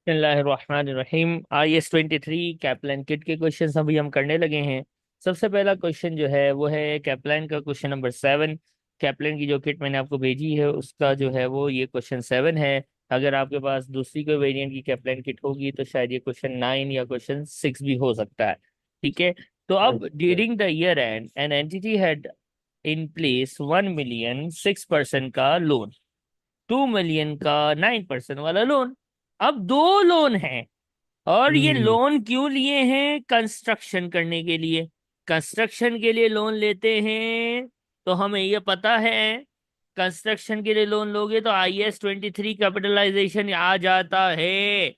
बिस्मिल्लाहिर्रहमानिर्रहीम। IS-23 Kaplan kit के question अभी हम करने लगे हैं। सबसे पहला क्वेश्चन जो है वो है कैप्लान का क्वेश्चन नंबर 7। कैप्लान की जो किट मैंने आपको भेजी है उसका जो है वो ये क्वेश्चन 7 है। अगर आपके पास दूसरी कोई वेरिएंट की कैप्लान किट होगी तो शायद ये क्वेश्चन 9 या क्वेश्चन 6 भी हो सकता है। ठीक है। तो अब अच्छा। During the year and an entity had in place 1 million 6% का लोन, 2 मिलियन का 9% वाला लोन। अब दो लोन हैं और ये हम्म। लोन क्यों लिए हैं? कंस्ट्रक्शन करने के लिए। कंस्ट्रक्शन के लिए लोन लेते हैं तो हमें ये पता है कंस्ट्रक्शन के लिए लोन लोगे तो IS-23 कैपिटलाइजेशन आ जाता है।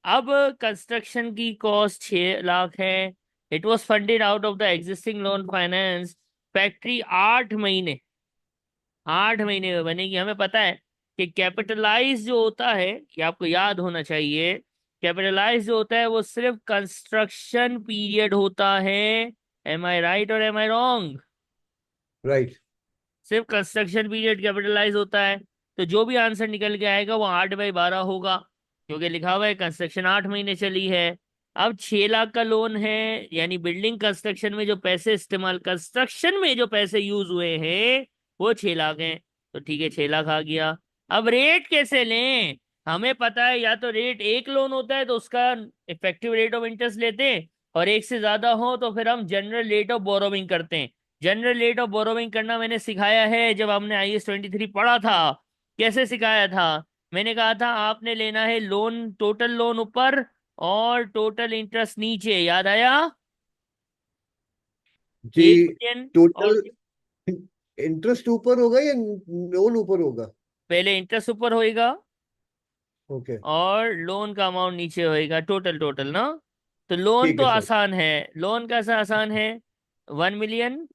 अब कंस्ट्रक्शन की कॉस्ट 6 लाख है। It was funded out of the existing loan finance. Factory 8 महीने, 8 महीने में बनेगी। हमें पता है कि कैपिटलाइज जो होता है, कि आपको याद होना चाहिए, कैपिटलाइज जो होता है वो सिर्फ कंस्ट्रक्शन पीरियड होता है। एम आई राइट और एम आई रॉन्ग? राइट। सिर्फ कंस्ट्रक्शन पीरियड कैपिटलाइज होता है। तो जो भी आंसर निकल के आएगा वो 8/12 होगा, क्योंकि लिखा हुआ है कंस्ट्रक्शन 8 महीने चली है। अब 6 लाख का लोन है, यानी बिल्डिंग कंस्ट्रक्शन में जो पैसे इस्तेमाल, कंस्ट्रक्शन में जो पैसे यूज हुए हैं वो 6 लाख हैं। तो ठीक है, 6 लाख आ गया। अब रेट कैसे लें? हमें पता है या तो रेट, एक लोन होता है तो उसका इफेक्टिव रेट ऑफ इंटरेस्ट लेते हैं, और एक से ज्यादा हो तो फिर हम जनरल रेट ऑफ बोरोविंग करते हैं। जनरल रेट ऑफ बोरोविंग करना मैंने सिखाया है जब हमने IS-23 पढ़ा था। कैसे सिखाया था? मैंने कहा था आपने लेना है लोन, टोटल लोन ऊपर और टोटल इंटरेस्ट नीचे। याद आया? जी। 1 मिलियन और टोटल इंटरेस्ट ऊपर होगा या लोन ऊपर होगा? पहले इंटरेस्ट ऊपर होएगा ओके। और लोन का अमाउंट नीचे होएगा, टोटल टोटल ना। तो लोन ठीक तो है सर। आसान है। लोन कैसा आसान है? 1 मिलियन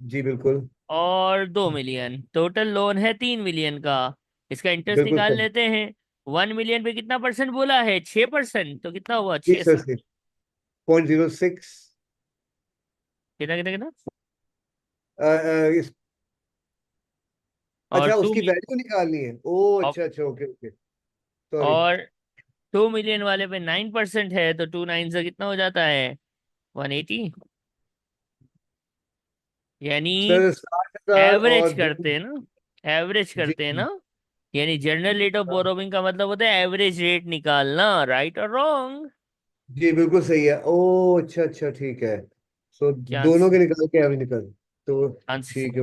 जी बिल्कुल। और 2 मिलियन, टोटल लोन है 3 मिलियन का। इसका इंटरेस्ट बिल्कुल निकाल सर। लेते हैं। 1 मिलियन पे कितना परसेंट बोला है? 6%। तो कितना हुआ? जी छह सर सात जी। 0.06। कितना कितना कितना? इस और अच्छा, टू उसकी वैल्यू निकालनी है। ओ अच्छा अच्छा, ओके ओके। सॉरी। और 2 मिलियन वाले पे 9% है, तो 2 9 से कितना हो जाता है? 180। यानी सर 60,000 एवरेज और दो। करते हैं ना, एवरेज जी करते हैं ना। यानी जनरल रेट ऑफ बोरोविंग का मतलब होता है एवरेज रेट निकालना। राइट और रॉन्ग? जी बिल्कुल सही है। ओ अच्छा अच्छा, ठीक है। सो क्या दोनों आंसर? के निकाल के अभी निकल। तो आंसर ठीक है,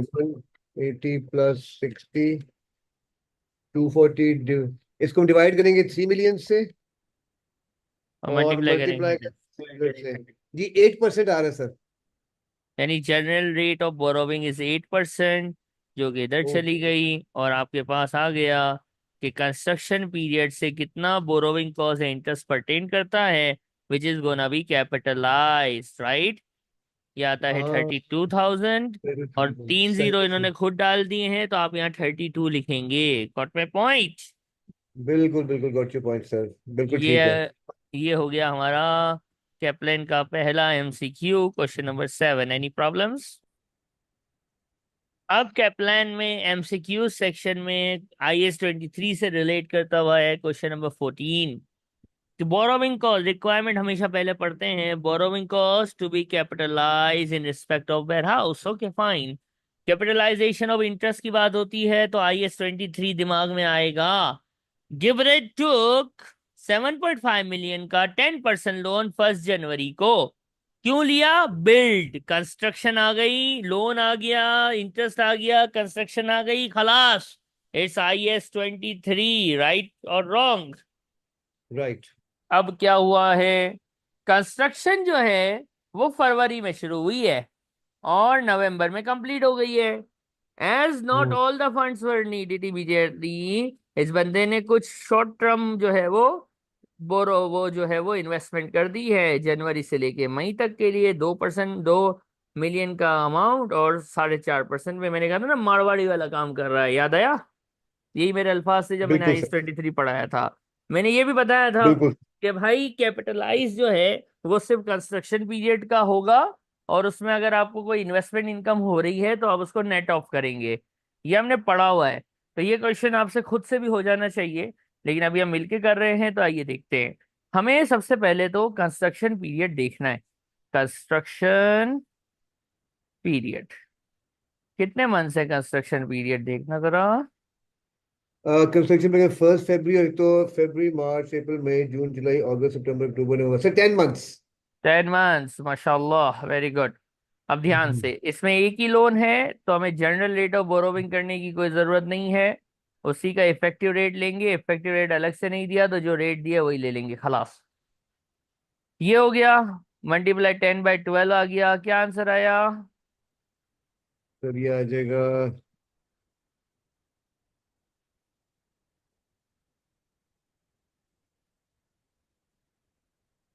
180 प्लस 60, 240। इसको हम डिवाइड करेंगे 3 मिलियन से और और मल्टीप्लाई मल्टीप्लाई करेंगे। करेंगे 100 से। जी 8% आ रहा है सर। यानी general rate of borrowing is 8%, जो कि इधर चली ओके। गई और आपके पास आ गया कि कंस्ट्रक्शन पीरियड से कितना बोरोविंग कॉस्ट है, इंटरेस्ट परटेन करता है, which is gonna be capitalise. Right? ये आता है हाँ 32,000 और तीन सही जीरो है इन्होंने सर। खुद डाल दिए हैं, तो आप यहाँ 32 लिखेंगे। Got my point? बिल्कुल बिल्कुल, गॉट योर पॉइंट सर। बिल्कुल ये ठीक है। ये हो गया हमारा कैप्लन का पहला MCQ, question number 7। Any problems? अब कैप्लान में MCQ सेक्शन में IS-23 से रिलेट करता हुआ है क्वेश्चन नंबर 14 कि बोरोविंग कॉस्ट रिक्वायरमेंट हमेशा पहले पढ़ते हैं। Borrowing cost to be capitalise in respect of warehouse. Okay fine. Capitalisation of interest की बात होती है तो IS-23 दिमाग में आएगा। गिवरेज टुक 7.5 मिलियन का 10% लोन 1 जनवरी को। क्यों लिया? बिल्ड, कंस्ट्रक्शन आ गई, लोन आ गया, इंटरेस्ट आ गया, कंस्ट्रक्शन आ गई, खलास। It's IS-23। राइट और रॉन्ग? राइट। अब क्या हुआ है? कंस्ट्रक्शन जो है वो फरवरी में शुरू हुई है और नवंबर में कंप्लीट हो गई है। As not hmm. All the funds were needed immediately, इस बंदे ने कुछ शॉर्ट टर्म जो है वो जो है वो इन्वेस्टमेंट कर दी है जनवरी से लेके मई तक के लिए। 2%, 2 मिलियन का अमाउंट और 4.5% में। मैंने कहा था ना मारवाड़ी वाला काम कर रहा है, याद आया? यही मेरे अल्फाज थे जब मैंने बिल्कुल सर। IS-23 पढ़ाया था। मैंने ये भी बताया था बिल्कुल। कि भाई कैपिटलाइज जो है वो सिर्फ कंस्ट्रक्शन पीरियड का होगा, और उसमें अगर आपको कोई इन्वेस्टमेंट इनकम हो रही है तो आप उसको नेट ऑफ करेंगे। ये हमने पढ़ा हुआ है। तो ये क्वेश्चन आपसे खुद से भी हो जाना चाहिए, लेकिन अभी हम मिलके कर रहे हैं, तो आइए देखते हैं। हमें सबसे पहले तो कंस्ट्रक्शन पीरियड देखना है। कंस्ट्रक्शन पीरियड कितने मंथ्स है, कंस्ट्रक्शन पीरियड देखना जरा। कंस्ट्रक्शन में 1 फरवरी, और तो फरवरी, मार्च, अप्रैल, मई, जून, जुलाई, अगस्त, सितंबर, अक्टूबर, नवंबर से 10 मंथ्स। 10 मंथ्स, माशाल्लाह, वेरी गुड। अब ध्यान से, इसमें एक ही लोन है, तो हमें जनरल रेट ऑफ बोरोविंग करने की कोई जरूरत नहीं है। उसी का इफेक्टिव रेट लेंगे, इफेक्टिव रेट अलग से नहीं दिया, तो जो रेट दिया वही ले लेंगे, खलास। ये हो गया। मल्टीप्लाई 10/12 आ गया, क्या आंसर आया? तो ये आ जाएगा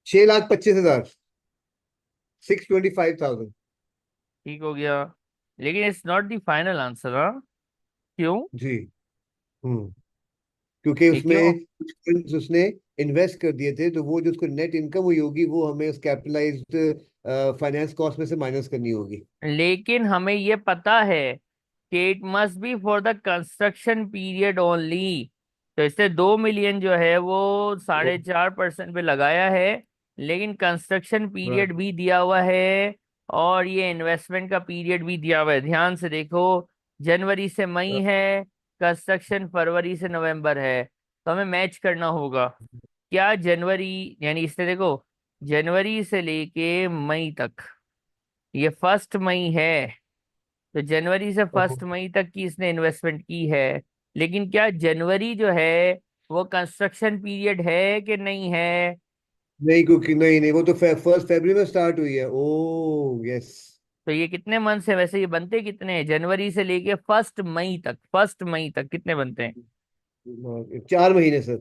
6,25,000, 625,000। ठीक हो गया, लेकिन it's not the final answer. हाँ, क्यों? जी। हम्म। क्योंकि ये क्यों? उसमें कुछ funds उसने इन्वेस्ट कर दिए थे, तो वो जो उसको नेट इनकम हुई होगी वो हमें उस कैपिटलाइज्ड फाइनेंस कॉस्ट में से माइनस करनी होगी। लेकिन हमें ये पता है कि it must be for the construction period only. तो इससे 2 मिलियन जो है वो ओ, 4.5% पे लगाया है, लेकिन कंस्ट्रक्शन पीरियड right। भी दिया हुआ है, और ये इन्वेस्टमेंट का पीरियड भी दिया हुआ है। ध्यान से देखो, जनवरी से मई है, कंस्ट्रक्शन फरवरी से नवंबर है, तो हमें मैच करना होगा। क्या जनवरी, यानी इससे देखो, जनवरी से लेके मई तक, ये 1 मई है, तो जनवरी से ओहो। 1 मई तक की इसने इन्वेस्टमेंट की है। लेकिन क्या जनवरी जो है वो कंस्ट्रक्शन पीरियड है कि नहीं है? नहीं, क्योंकि नहीं नहीं, वो तो 1 फरवरी में स्टार्ट हुई है। ओ यस। तो ये कितने मंथ से, वैसे ये बनते कितने हैं, जनवरी से लेके 1 मई तक, 1 मई तक कितने बनते हैं? 4 महीने सर।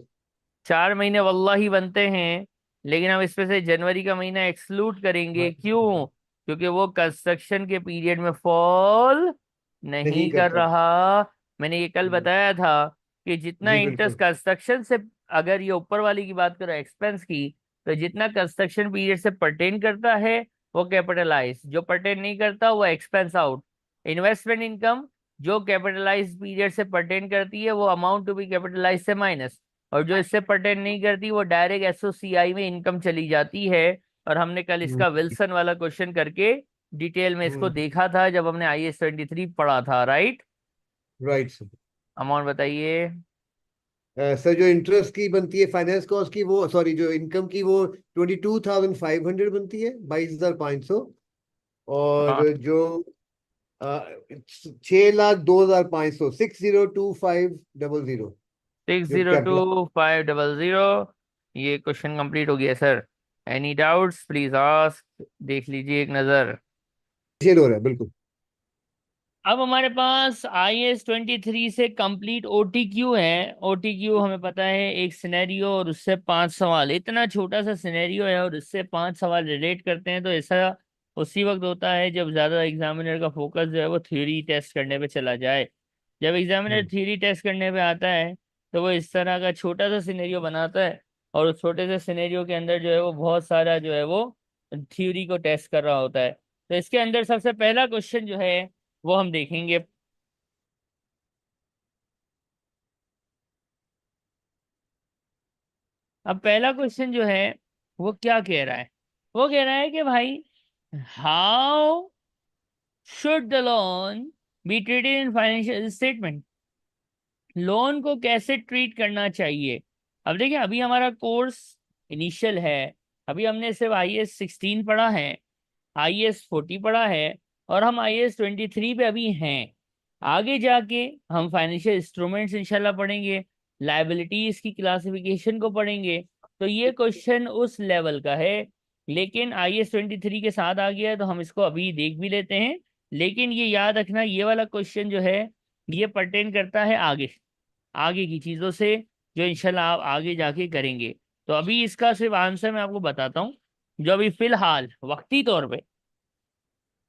4 महीने वल्लाही बनते हैं। लेकिन हम इसमें से जनवरी का महीना एक्सक्लूड करेंगे, क्यों? क्योंकि वो कंस्ट्रक्शन के पीरियड में फॉल नहीं नहीं कर करता। रहा। मैंने ये कल बताया था कि जितना जी इंटरेस्ट बिल्कुल। कंस्ट्रक्शन से, अगर ये ऊपर वाली की बात करो एक्सपेंस की, तो जितना कंस्ट्रक्शन पीरियड से परटेन करता है वो कैपिटलाइज, जो परटेन नहीं करता वो एक्सपेंस आउट। इन्वेस्टमेंट इनकम जो कैपिटलाइज पीरियड से परटेन करती है वो अमाउंट टू बी कैपिटलाइज से माइनस, और जो इससे परटेन नहीं करती वो डायरेक्ट एसओसीआई में इनकम चली जाती है। और हमने कल हम्म। इसका विल्सन वाला क्वेश्चन करके डिटेल में इसको हम्म। देखा था, जब हमने IAS 23 पढ़ा था, राइट? Right sir. अमाउंट बताइए। सर, जो इंटरेस्ट की बनती है फाइनेंस कॉस्ट की, वो सॉरी, जो इनकम की, वो 22,500 बनती है, 22,500। हाँ, और जो 6,02,500, 6,02,500, सिक्स जो zero capital two five double zero ये क्वेश्चन कंप्लीट हो गया sir. Any doubts please ask, देख लीजिए एक नज़र। हो रहा है बिल्कुल। अब हमारे पास IAS 23 से कंप्लीट OTQ है। OTQ हमें पता है, एक सिनेरियो और उससे 5 सवाल, इतना छोटा सा सिनेरियो है और उससे 5 सवाल रिलेट करते हैं। तो ऐसा उसी वक्त होता है जब ज्यादा एग्जामिनर का फोकस जो है वो थ्योरी टेस्ट करने पे चला जाए। जब एग्जामिनर हम्म। थ्योरी टेस्ट करने पे आता है, तो वो इस तरह का छोटा सा सिनेरियो बनाता है, और उस छोटे से सिनेरियो के अंदर जो है वो बहुत सारा जो है वो थ्योरी को टेस्ट कर रहा होता है। तो इसके अंदर सबसे पहला क्वेश्चन जो है वो हम देखेंगे। अब पहला क्वेश्चन जो है वो क्या कह रहा है, वो कह रहा है कि भाई, how should the loan be treated in financial statement, loan को कैसे ट्रीट करना चाहिए। अब देखिए, अभी हमारा कोर्स इनिशियल है, अभी हमने सिर्फ IAS 16 पढ़ा है, IAS 40 पढ़ा है, और हम IAS 23 पे अभी हैं। आगे जाके हम फाइनेंशियल इंस्ट्रूमेंट्स इंशाल्लाह पढ़ेंगे, लाइबिलिटीज की क्लासिफिकेशन को पढ़ेंगे। तो ये क्वेश्चन उस लेवल का है, लेकिन IAS 23 के साथ आ गया है, तो हम इसको अभी देख भी लेते हैं। लेकिन ये याद रखना, ये वाला क्वेश्चन जो है ये परटेन करता है आगे, आगे की चीजों से, जो इंशाल्लाह आप आगे जाके करेंगे। तो अभी इसका सिर्फ आंसर मैं आपको बताता हूँ। जो अभी फिलहाल वक्ती तौर पे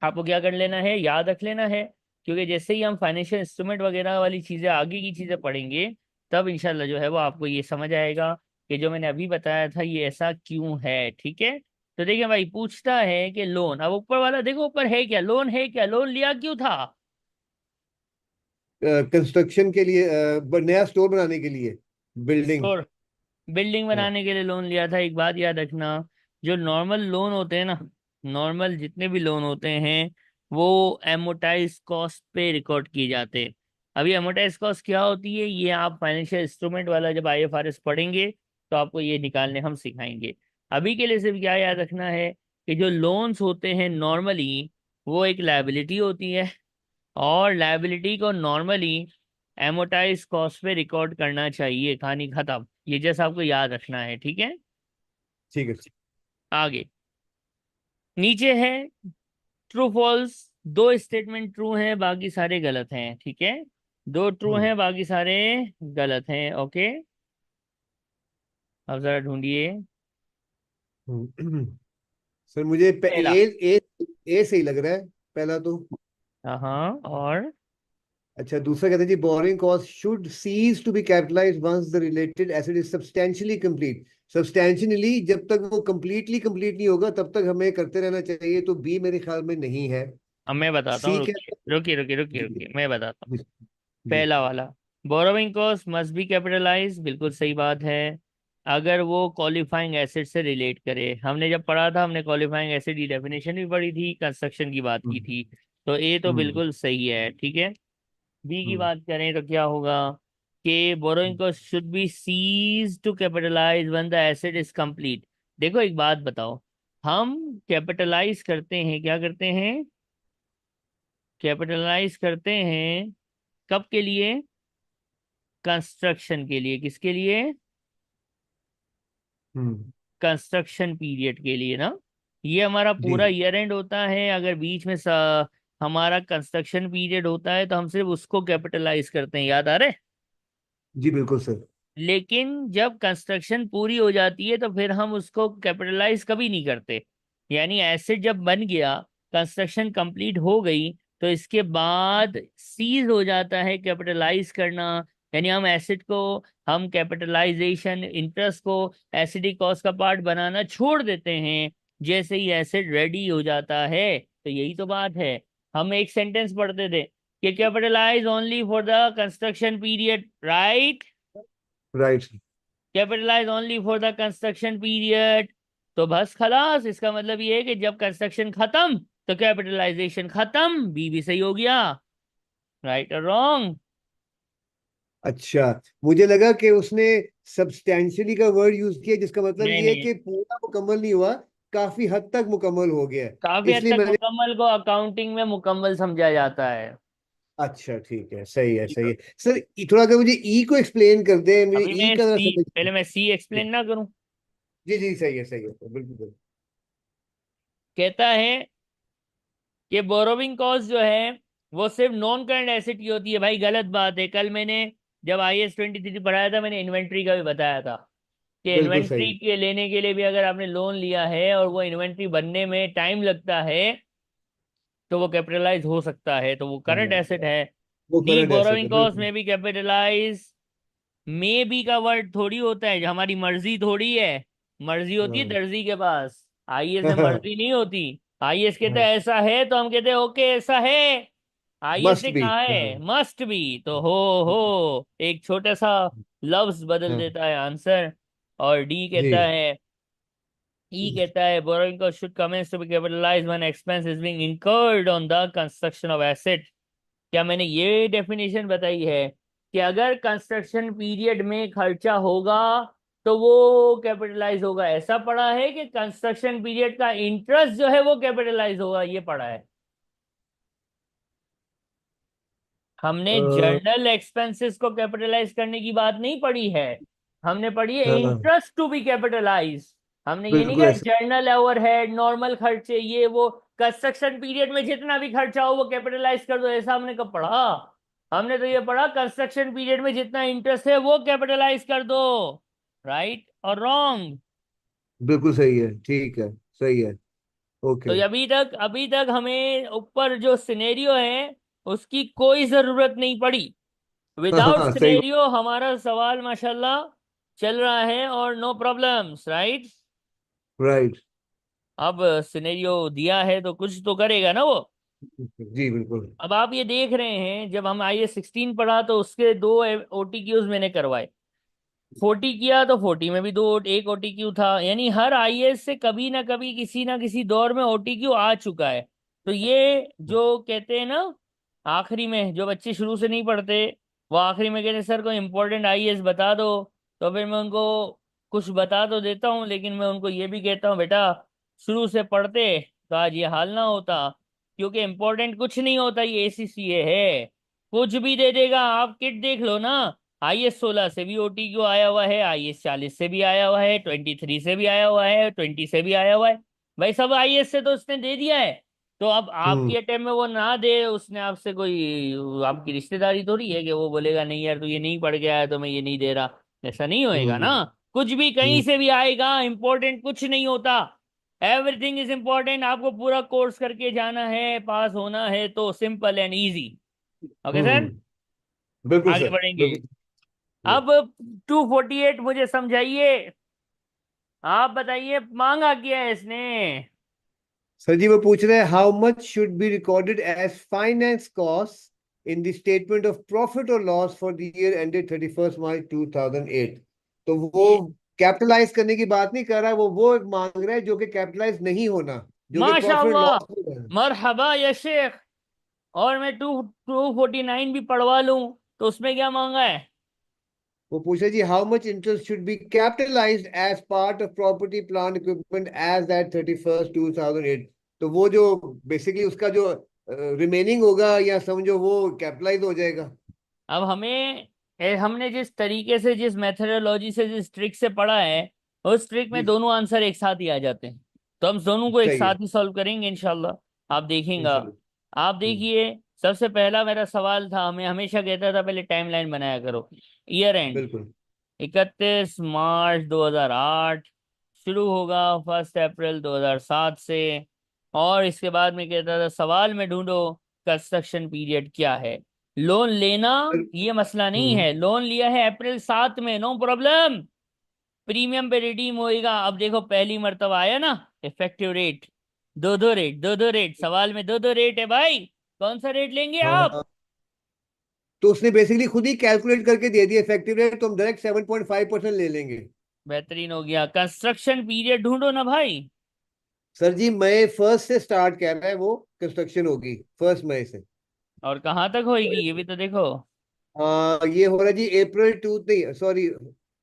आपको क्या कर लेना है, याद रख लेना है, क्योंकि जैसे ही हम फाइनेंशियल इंस्ट्रूमेंट वगैरह वाली चीज़ें, आगे की चीज़ें पढ़ेंगे, तब इंशाल्लाह जो है वो आपको ये समझ आएगा कि जो मैंने अभी बताया था ये ऐसा क्यों है। ठीक है, तो देखिए भाई, पूछता है कि लोन, अब ऊपर वाला देखो, ऊपर है क्या, लोन है क्या, लोन लिया क्यों था? कंस्ट्रक्शन के लिए, नया स्टोर बनाने के लिए। बिल्डिंग। स्टोर, बिल्डिंग हाँ। बनाने के लिए लोन लिया था। एक बात याद रखना, जो नॉर्मल लोन होते हैं ना, नॉर्मल जितने भी लोन होते हैं वो एमोटाइज कॉस्ट पे रिकॉर्ड किए जाते हैं। अभी एमोटाइज कॉस्ट क्या होती है, ये आप फाइनेंशियल इंस्ट्रूमेंट वाला जब आईएफआरएस पढ़ेंगे तो आपको ये निकालने हम सिखाएंगे। अभी के लिए सिर्फ क्या याद रखना है कि जो लोन्स होते हैं नॉर्मली वो एक लायबिलिटी होती है, और लायबिलिटी को नॉर्मली एमोटाइज कॉस्ट पे रिकॉर्ड करना चाहिए, कहानी खत्म। ये जैसा आपको याद रखना है, ठीक है। ठीक है। आगे नीचे है ट्रू फॉल्स। दो स्टेटमेंट ट्रू हैं, बाकी सारे गलत हैं, ठीक है। दो ट्रू हम्म। हैं, बाकी सारे गलत हैं, ओके। अब जरा ढूंढिए। सर मुझे पहला, ए ए सही लग रहा है, पहला तो। हाँ, और अच्छा, दूसरा कहते हैं जी, boring cost should cease to be capitalized once the related asset is substantially complete. Substantially जब तक वो कंप्लीटली कंप्लीट नहीं होगा तब तक हमें करते रहना चाहिए, तो बी मेरे ख्याल में नहीं है। अब मैं बताता हूँ, सी रुकिए कहते रुकिए रुकिए रुकिए हैं जी। रुकिए, मैं बताता हूँ। जी। जी। पहला वाला, borrowing cost must be capitalise, बिल्कुल सही बात है। अगर वो क्वालिफाइंग एसेट से रिलेट करे, हमने जब पढ़ा था, हमने क्वालिफाइंग एसेट की डेफिनेशन भी पढ़ी थी, कंस्ट्रक्शन की बात की हम्म। थी। तो ए तो हम्म। बिल्कुल सही है, ठीक है। बी की हम्म। बात करें तो क्या होगा कि borrowing cost should be cease to capitalise when the asset is complete. देखो एक बात बताओ, हम कैपिटलाइज करते हैं, क्या करते हैं, कैपिटलाइज करते हैं कब के लिए, कंस्ट्रक्शन के लिए। किसके लिए, हम्म। कंस्ट्रक्शन पीरियड के लिए ना। ये हमारा जी। पूरा ईयर एंड होता है, अगर बीच में हमारा कंस्ट्रक्शन पीरियड होता है तो हम सिर्फ उसको कैपिटलाइज करते हैं, याद आ रहे। जी बिल्कुल सर। लेकिन जब कंस्ट्रक्शन पूरी हो जाती है तो फिर हम उसको कैपिटलाइज कभी नहीं करते। यानी एसेट जब बन गया, कंस्ट्रक्शन कंप्लीट हो गई, तो इसके बाद सीज हो जाता है कैपिटलाइज करना। यानी हम एसेट को, हम कैपिटलाइजेशन इंटरेस्ट को एसिडिक कॉस्ट का पार्ट बनाना छोड़ देते हैं जैसे ही एसेट रेडी हो जाता है। तो यही तो बात है। हम एक सेंटेंस पढ़ते थे कि capitalise only for the construction period, right. Right. Capitalise only for the construction period. तो बस खलास, इसका मतलब ये है कि जब कंस्ट्रक्शन खत्म तो कैपिटलाइजेशन खत्म, बी भी सही हो गया। राइट और रॉन्ग। अच्छा, मुझे लगा कि उसने सब्सटेंशियली का वर्ड यूज किया, जिसका मतलब नहीं ये है नहीं, कि पूरा मुकम्मल नहीं हुआ, काफी हद तक मुकम्मल हो गया है। काफी हद इसलिए तक मैंने। मुकम्मल को अकाउंटिंग में मुकम्मल समझा जाता है। अच्छा ठीक है, सही है सही है। सर थोड़ा अगर मुझे ई को एक्सप्लेन कर दे, मुझे अभी ई मैं का जरा सी, समझ। पहले मैं सी एक्सप्लेन ना करूं। जी जी, सही है बिल्कुल बिल्कुल। कहता है कि बोरोविंग कॉस्ट जो है वो सिर्फ नॉन करंट एसेट की होती है। भाई गलत बात है। कल मैंने जब IS 23 पढ़ाया था, मैंने इन्वेंट्री का भी बताया था कि बिल्कुल इन्वेंट्री सही। के लेने के लिए भी अगर आपने लोन लिया है और वो इन्वेंट्री बनने में टाइम लगता है तो वो कैपिटलाइज हो सकता है, तो वो करंट हाँ, एसेट है। वो डी, करंट एसेट बोरोइंग है कॉस्ट बिल्कुल। में भी कैपिटलाइज। मे बी का वर्ड थोड़ी होता है, जो हमारी मर्जी थोड़ी है। मर्जी होती है हाँ। दर्जी के पास, IS में मर्जी नहीं होती। IS कहते हाँ। हैं ऐसा है तो हम कहते हैं ओके ऐसा है। IS मस्ट ने बी। कहा हाँ। है मस्ट बी, तो हो एक छोटा सा लफ्ज बदल हाँ। देता है आंसर। और डी कहता जी। है, ई कहता है borrowing cost should commence to be capitalised when expense is being incurred on the construction of asset. क्या मैंने ये डेफिनेशन बताई है कि अगर कंस्ट्रक्शन पीरियड में खर्चा होगा तो वो कैपिटलाइज होगा? ऐसा पढ़ा है कि कंस्ट्रक्शन पीरियड का इंटरेस्ट जो है वो कैपिटलाइज होगा, ये पढ़ा है। हमने अ, जर्नल एक्सपेंसेस को कैपिटलाइज करने की बात नहीं पढ़ी है, हमने पढ़ी है हाँ इंटरेस्ट टू बी कैपिटलाइज। हमने ये नहीं बिल्कुल कहा ऐसा। जर्नल ओवरहेड, नॉर्मल खर्चे, ये वो कंस्ट्रक्शन पीरियड में जितना भी खर्चा हो वो कैपिटलाइज कर दो, ऐसा हमने कब पढ़ा? हमने तो ये पढ़ा कंस्ट्रक्शन पीरियड में जितना इंटरेस्ट है वो कैपिटलाइज कर दो। राइट और रॉन्ग। बिल्कुल सही है, ठीक है, सही है। तो ओके। अभी तक हमें ऊपर जो सिनेरियो है उसकी कोई जरूरत नहीं पड़ी। हाँ विदाउट हाँ, सही बात। सिनेरियो हमारा सवाल माशाल्लाह चल रहा है और नो प्रॉब्लम्स, राइट। राइट। अब सिनेरियो दिया है तो कुछ तो करेगा ना वो। जी बिल्कुल। अब आप ये देख रहे हैं, जब हम IS 16 पढ़ा तो उसके दो OTQs मैंने करवाए। 40 किया तो 40 में भी दो एक ओटीक्यू था, यानी हर आईएएस से कभी ना किसी दौर में ओटीक्यू आ चुका है। तो ये जो कहते हैं ना, आखिरी में जो बच्चे शुरू से नहीं पढ़ते, वो आखिरी में कहते हैं सर को इम्पोर्टेंट आईएएस बता दो। तो फिर मैं उनको कुछ बता तो देता हूँ, लेकिन मैं उनको ये भी कहता हूँ बेटा शुरू से पढ़ते तो आज ये हाल ना होता। क्योंकि इम्पोर्टेंट कुछ नहीं होता, ये एसीसीए है, कुछ भी दे देगा। आप किट देख लो ना, आईएस 16 से भी ओटीक्यू आया हुआ है, आईएस 40 से भी आया हुआ है, 23 से भी आया हुआ है, 20 से भी आया हुआ है। भाई सब आईएस से तो उसने दे दिया है। तो अब हम्म। आपके अटेम्प्ट में वो ना दे, उसने आपसे कोई आपकी रिश्तेदारी थोड़ी है कि वो बोलेगा नहीं यार तू ये नहीं पढ़ के आया तो मैं ये नहीं दे रहा। ऐसा नहीं होएगा हम्म। ना। कुछ भी कहीं हम्म। से भी आएगा, इंपॉर्टेंट कुछ नहीं होता। Everything is important. आपको पूरा कोर्स करके जाना है, पास होना है, तो simple and easy. Okay sir, बिल्कुल आगे सर, बढ़ेंगे। बिल्कुल। अब 248 मुझे समझाइए। आप बताइए मांगा क्या है इसने। सर जी वो पूछ रहे हैं how much should be recorded as finance cost in the statement of profit और loss for the year ended 31 March 2008। तो वो ये कैपिटलाइज करने की बात नहीं कर रहा, वो मांग रहा है जो कि कैपिटलाइज नहीं होना, जो कि प्रॉफिट माशाल्लाह, लॉस हो रहा है। मरहबा या शेख। और मैं 249 भी पढ़वा लूं तो उसमें क्या मांगा है। वो पूछा जी how much interest should be capitalized as part of property plant equipment as that 31 2008। तो वो जो बेसिकली उसका जो रिमेनिंग होगा या समझो वो कैपिटलाइज हो जाएगा। अब हमें हमने जिस तरीके से, जिस मेथडोलॉजी से, जिस ट्रिक से पढ़ा है, उस ट्रिक में जी दोनों आंसर एक साथ ही आ जाते हैं। तो हम दोनों को एक सही है। साथ ही सॉल्व करेंगे इंशाल्लाह, आप देखेंगा। इंशाल्लाह। आप हम्म। देखिए, सबसे पहला मेरा सवाल था, हमें हमेशा कहता था पहले टाइमलाइन बनाया करो। ईयर एंड बिल्कुल। 31 मार्च 2008 शुरू होगा 1 अप्रैल 2007 से। और इसके बाद में कहता था सवाल में ढूंढो कंस्ट्रक्शन पीरियड क्या है। लोन लेना ये मसला नहीं हम्म। है, लोन लिया है अप्रैल 7 में, नो प्रॉब्लम। प्रीमियम पे रिडीम होएगा। अब देखो पहली मर्तबा आया ना, इफेक्टिव रेट, दो दो रेट, सवाल में दो दो रेट है भाई। कौन सा रेट लेंगे आप। हाँ, तो उसने बेसिकली खुद ही कैलकुलेट करके दे दिया इफेक्टिव रेट, तो हम डायरेक्ट 7.5% ले लेंगे। बेहतरीन हो गया। कंस्ट्रक्शन पीरियड ढूंढो ना भाई। सर जी मई 1 से स्टार्ट कर रहा है वो, कंस्ट्रक्शन होगी 1 मई से। और कहाँ तक होएगी ये भी तो देखो। ये हो रहा है जी अप्रैल टू नहीं sorry,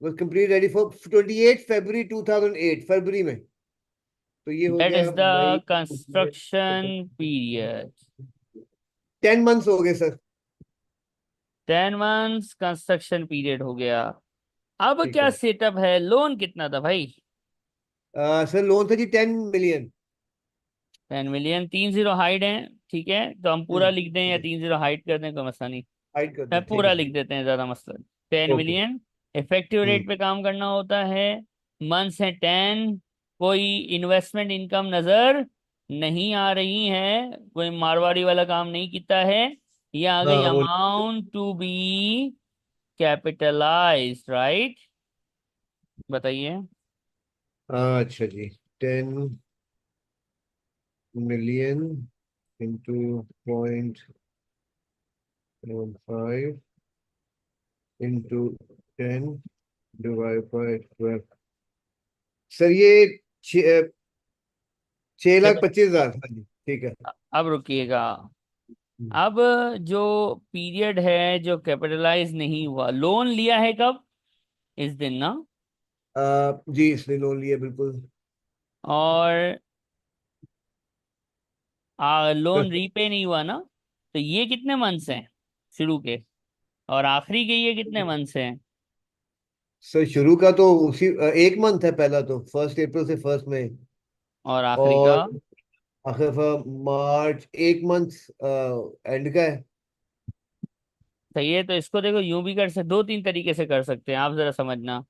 was complete ready for 28 February 2008, फरवरी में। तो ये हो दैट गया is the May. Construction period. 10 months हो गए सर। 10 मंथ्स कंस्ट्रक्शन पीरियड हो गया। अब ठीक क्या है। सेटअप है, लोन कितना था भाई। सर लोन था जी 10 मिलियन। 10 मिलियन, 3 जीरो हाइड है। ठीक है, तो हम पूरा लिख दें ठीक या है, 3 जीरो हाइड कर दें, कोई मसला नहीं। हाइड कर मैं दें, ठीक पूरा है लिख सर। देते हैं, ज्यादा मसला नहीं। Ten okay. Million effective rate पे काम करना होता है। मंथ्स है 10। कोई इन्वेस्टमेंट इनकम नजर नहीं आ रही है, कोई मारवाड़ी वाला काम नहीं किया है। ये आ गई हाँ वो। Amount to be capitalised, right. बताइए। अच्छा जी, 10 मिलियन into 0.15 into 10 divide by 12। Sir ये 6,25,000। हाँ जी ठीक है। अब रुकिएगा। हम्म। अब जो पीरियड है जो कैपिटलाइज नहीं हुआ, लोन लिया है कब, इस दिन ना। जी इसने लोन लिया बिल्कुल। और लोन रीपे नहीं हुआ ना। तो ये कितने मंथ्स हैं शुरू के, और आखिरी के ये कितने मंथ्स हैं। सर शुरू का तो उसी 1 मंथ है, पहला तो 1 अप्रैल से 1 मई। और आखिरी का। और आखिर मार्च 1 मंथ एंड का है। सही है, तो इसको देखो यूं भी कर सकते, दो तीन तरीके से कर सकते हैं, आप जरा समझना।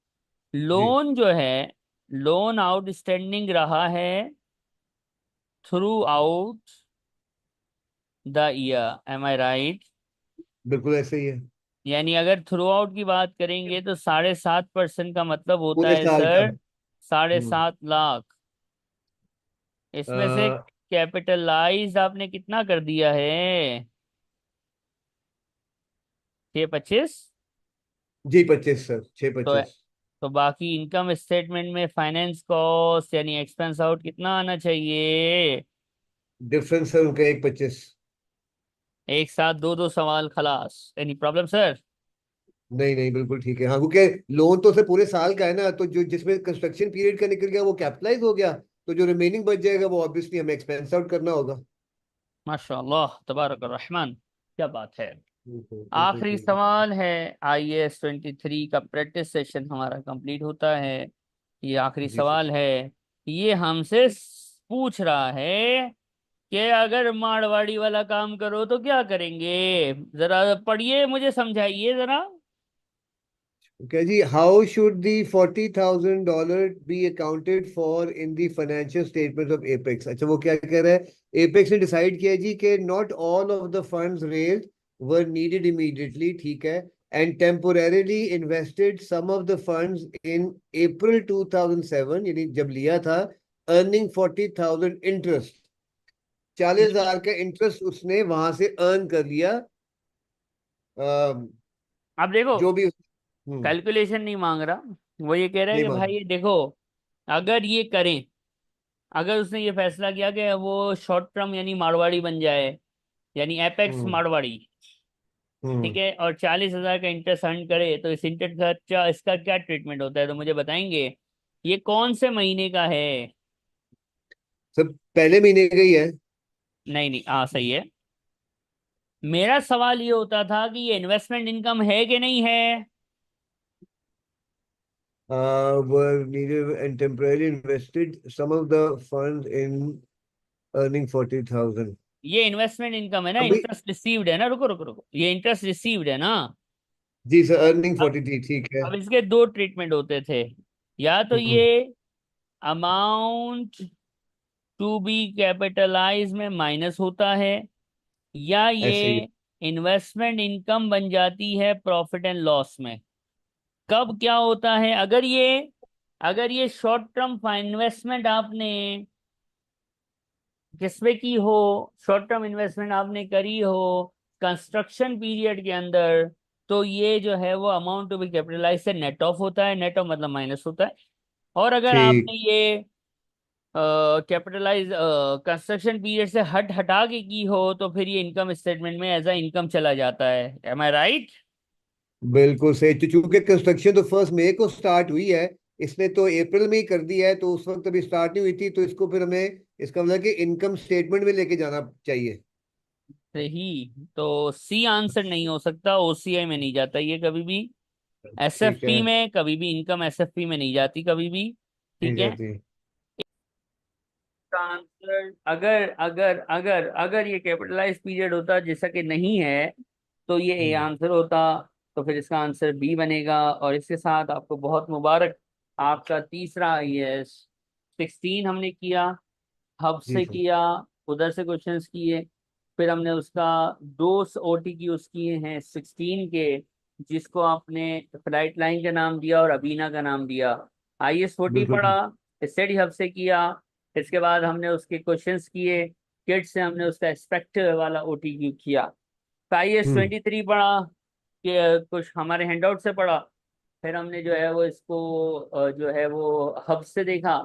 जी लोन जो है, लोन आउटस्टैंडिंग रहा है throughout the year, am I right. बिल्कुल ऐसे ही है। यानी अगर थ्रू आउट की बात करेंगे तो 7.5% का मतलब होता पूरे है साल का। सर, साढ़े हम्म। सात लाख इसमें से अ, कैपिटलाइज आपने कितना कर दिया है, 625। जी 25 सर, छः तो 25 तो बाकी इनकम स्टेटमेंट में फाइनेंस कॉस्ट यानी एक्सपेंस आउट कितना आना चाहिए? डिफरेंस है उनका 1.25। एक साथ दो दो सवाल खलास, एनी प्रॉब्लम सर? नहीं नहीं, बिल्कुल ठीक है। हाँ, क्योंकि लोन तो सिर्फ पूरे साल का है ना, तो जो जिसमें कंस्ट्रक्शन पीरियड का निकल गया वो कैपिटलाइज हो गया, तो जो रिमेनिंग बच जाएगा वो ऑब्वियसली हमें एक्सपेंस आउट करना होगा। माशाल्लाह तबारक रहमान, क्या बात है। बिल्कुल बिल्कुल आखिरी ठीक है। सवाल है। IAS 23 का प्रैक्टिस सेशन हमारा कंप्लीट होता है। ये आखिरी जी सर। सवाल है। ये हमसे पूछ रहा है कि अगर मारवाड़ी वाला काम करो तो क्या करेंगे? जरा पढ़िए, मुझे समझाइए जरा। Okay जी, हाउ शुड दी $40,000 बी accounted for in the financial statement of Apex? अच्छा, वो क्या कह रहा है, एपेक्स ने डिसाइड किया जी कि not all of the funds raised were needed immediately, ठीक है, and temporarily invested some of the funds in April 2007, यानी जब लिया था, अर्निंग 40,000 इंटरेस्ट, 40,000 का इंटरेस्ट उसने वहां से अर्न कर लिया। अ, अब देखो, जो भी। कैलकुलेशन नहीं मांग रहा। वो ये कह रहा है नहीं कि मान। भाई ये देखो, अगर ये करें, अगर उसने ये फैसला किया कि वो शॉर्ट टर्म यानी मारवाड़ी बन जाए, यानी एपेक्स हम्म मारवाड़ी, ठीक हम्म है, और 40,000 का इंटरेस्ट अर्न करे, तो इस इंटरेस्ट खर्चा इसका क्या ट्रीटमेंट होता है, तो मुझे बताएंगे ये कौन से महीने का है? सब पहले महीने का ही है। नहीं नहीं, हाँ सही है। मेरा सवाल ये होता था कि ये इन्वेस्टमेंट इनकम है कि नहीं है? Were needed and temporarily invested some of the funds in earning 40,000। ये इन्वेस्टमेंट इनकम है ना, अभी। इंटरेस्ट रिसीव्ड है ना, रुको रुको रुको, ये इंटरेस्ट रिसीव्ड है ना। जी सर, अर्निंग अब 40 थी, ठीक है। अब इसके दो ट्रीटमेंट होते थे। या तो ये हम्म अमाउंट टू बी कैपिटलाइज में माइनस होता है, या ये ऐसे ही। इन्वेस्टमेंट इनकम बन जाती है प्रॉफिट एंड लॉस में। कब क्या होता है, अगर ये शॉर्ट टर्म इन्वेस्टमेंट आपने किसमें की हो, शॉर्ट टर्म इन्वेस्टमेंट आपने करी हो कंस्ट्रक्शन पीरियड के अंदर, तो ये जो है वो अमाउंट टू बी कैपिटलाइज से नेट ऑफ होता है, नेट ऑफ मतलब माइनस होता है। और अगर ठीक। आपने ये कैपिटलाइज कंस्ट्रक्शन पीरियड से हटा के की हो, तो फिर ये इनकम स्टेटमेंट में एज अ इनकम चला जाता है। M I right? बिल्कुल सही, तो चूंकि कंस्ट्रक्शन तो 1 मई को स्टार्ट हुई है, इसने तो अप्रैल में ही कर दिया है, तो उस वक्त अभी स्टार्ट नहीं हुई थी, तो इसको फिर हमें इसका मतलब कि इनकम स्टेटमेंट में लेके जाना चाहिए। सही, तो सी आंसर नहीं हो सकता, OCI में नहीं जाता ये कभी भी। ठीक है। SFP में कभी भी इनकम SFP में नहीं जाती कभी भी। नहीं ठीक है। जाती। इसका आंसर, अगर अगर अगर अगर ये कैपिटलाइज पीरियड होता जैसा कि नहीं है, तो ये ए हम्म आंसर होता। तो फिर इसका आंसर बी बनेगा। और इसके साथ आपको बहुत मुबारक, आपका तीसरा IAS 16 हमने किया, हब जी से सर। किया, उधर से क्वेश्चंस किए, फिर हमने उसका दो OTQs किए हैं 16 के, जिसको आपने फ्लाइट लाइन का नाम दिया और अबीना का नाम दिया। IS 40 बिल्कुल पढ़ा, ठीक। स्टडी हब से किया, इसके बाद हमने उसके क्वेश्चंस किए, किट से हमने उसका एक्सपेक्ट वाला OTQ किया। तो आईएएस हम्म 23 पढ़ा, कि कुछ हमारे हैंडआउट से पढ़ा, फिर हमने जो है वो इसको जो है वो हब से देखा,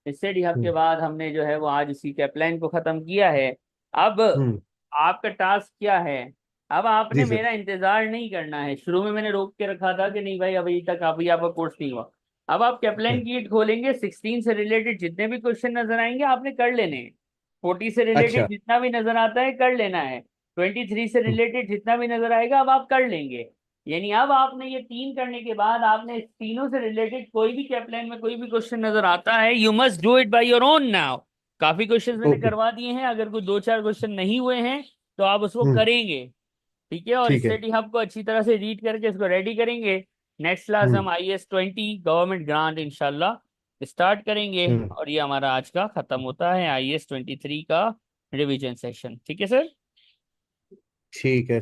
स्टडी हब के हम्म बाद हमने जो है वो आज इसी कैपलाइन को खत्म किया है। अब हम्म आपका टास्क क्या है? अब आपने जी सर। मेरा इंतजार नहीं करना है। शुरू में मैंने रोक के रखा था कि नहीं भाई अभी तक अभी आपका कोर्स नहीं हुआ। अब आप कैपलाइन की ईट खोलेंगे, 16 से रिलेटेड जितने भी क्वेश्चन नजर आएंगे आपने कर लेने हैं। 40 से रिलेटेड अच्छा। जितना भी नजर आता है कर लेना है। 23 से हम्म रिलेटेड जितना भी नजर आएगा अब आप कर लेंगे। यानी अब आपने ये तीन करने के बाद आपने इस तीनों से रिलेटेड कोई भी कैपलाइन में कोई भी क्वेश्चन नजर आता है, you must do it by your own now. काफी क्वेश्चंस मैंने ओके। करवा दिए हैं, अगर कोई दो चार क्वेश्चन नहीं हुए हैं तो आप उसको हम्म करेंगे। ठीक है, और ठीक है। स्टडी हब को अच्छी तरह से रीड करके इसको रेडी करेंगे। नेक्स्ट क्लास हम्म हम IAS 20 गवर्नमेंट ग्रांट इंशाल्लाह स्टार्ट करेंगे। हम्म और ये हमारा आज का खत्म होता है IAS 23 का रिवीजन सेशन। ठीक है सर। ठीक है।